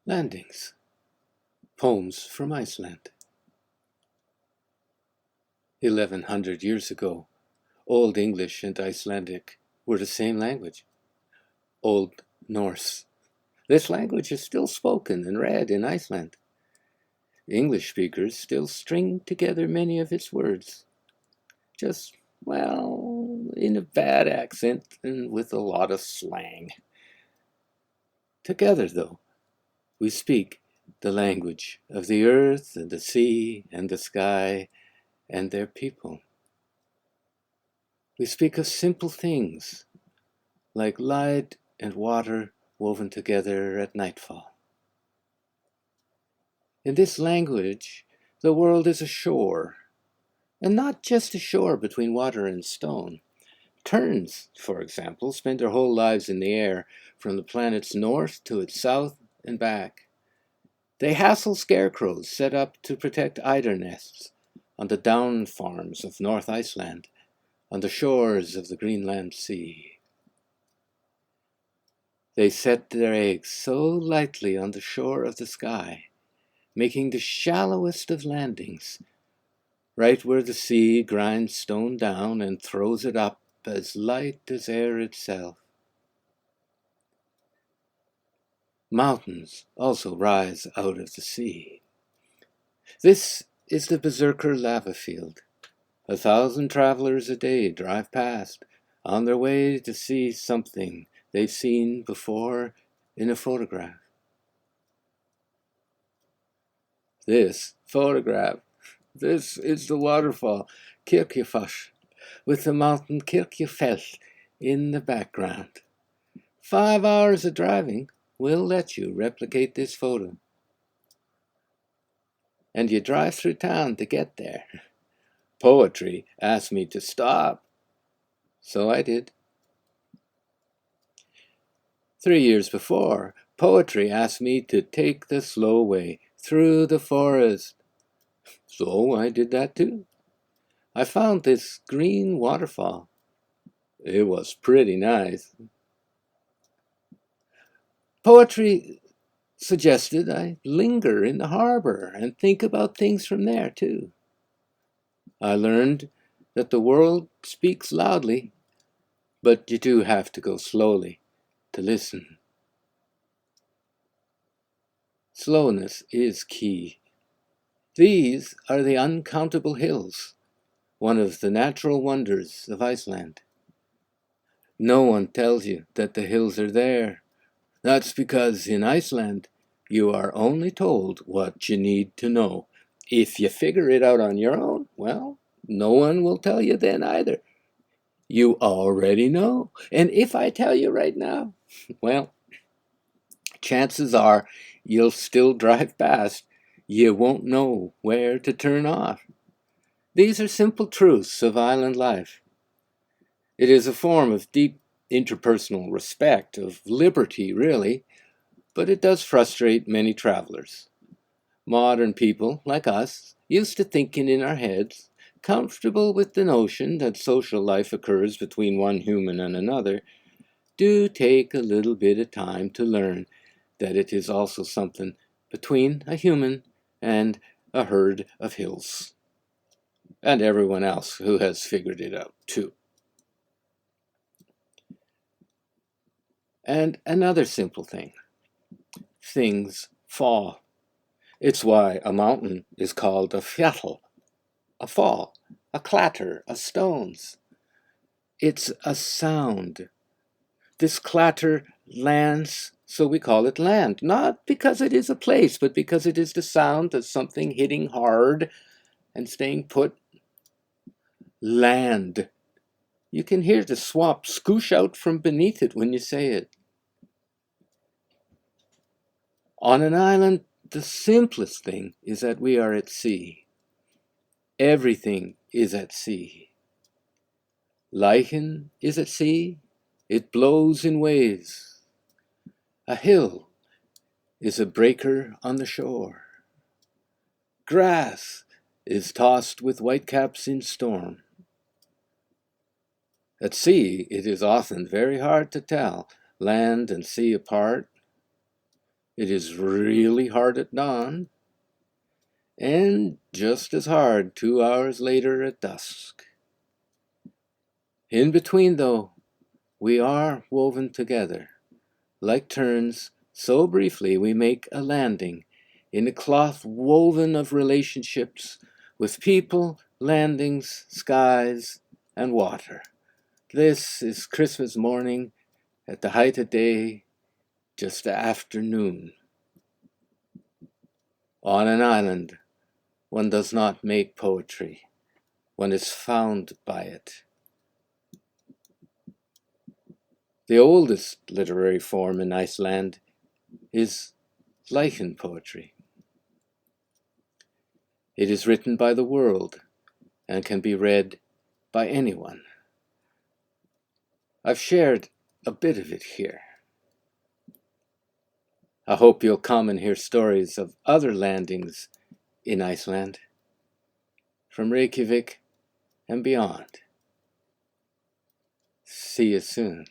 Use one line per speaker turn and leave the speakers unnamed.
Landings. Poems from Iceland. 1100 years ago, Old English and Icelandic were the same language. Old Norse. This language is still spoken and read in Iceland. English speakers still string together many of its words. Just, in a bad accent and with a lot of slang. Together, though, we speak the language of the earth and the sea and the sky and their people. We speak of simple things like light and water woven together at nightfall. In this language, the world is a shore, and not just a shore between water and stone. Terns, for example, spend their whole lives in the air, from the planet's north to its south and back. They hassle scarecrows set up to protect eider nests on the down farms of North Iceland, on the shores of the Greenland Sea. They set their eggs so lightly on the shore of the sky, making the shallowest of landings, right where the sea grinds stone down and throws it up as light as air itself. Mountains also rise out of the sea. This is the Berserker lava field. 1,000 travelers a day drive past on their way to see something they've seen before in a photograph. This photograph, this is the waterfall, Kirkjufoss, with the mountain Kirkjufell in the background. 5 hours of driving will let you replicate this photo. And you drive through town to get there. Poetry asked me to stop, so I did. 3 years before, poetry asked me to take the slow way through the forest, so I did that too. I found this green waterfall. It was pretty nice. Poetry suggested I linger in the harbor and think about things from there too. I learned that the world speaks loudly, but you do have to go slowly to listen. Slowness is key. These are the uncountable hills, one of the natural wonders of Iceland. No one tells you that the hills are there. That's because in Iceland, you are only told what you need to know. If you figure it out on your own, no one will tell you then either. You already know. And if I tell you right now, chances are you'll still drive past. You won't know where to turn off. These are simple truths of island life. It is a form of deep interpersonal respect, of liberty, really, but it does frustrate many travelers. Modern people, like us, used to thinking in our heads, comfortable with the notion that social life occurs between one human and another, do take a little bit of time to learn that it is also something between a human and a herd of hills, and everyone else who has figured it out too. And another simple thing. Things fall. It's why a mountain is called a fjall, a fall, a clatter of stones. It's a sound. This clatter lands, so we call it land, not because it is a place, but because it is the sound of something hitting hard and staying put. Land. You can hear the swamp scoosh out from beneath it when you say it. On an island, the simplest thing is that we are at sea. Everything is at sea. Lichen is at sea. It blows in waves. A hill is a breaker on the shore. Grass is tossed with whitecaps in storm. At sea, it is often very hard to tell land and sea apart. It is really hard at dawn, and just as hard 2 hours later at dusk. In between, though, we are woven together, like turns, so briefly we make a landing in a cloth woven of relationships with people, landings, skies, and water. This is Christmas morning at the height of day, just afternoon. On an island, one does not make poetry. One is found by it. The oldest literary form in Iceland is lichen poetry. It is written by the world and can be read by anyone. I've shared a bit of it here. I hope you'll come and hear stories of other landings in Iceland, from Reykjavik and beyond. See you soon.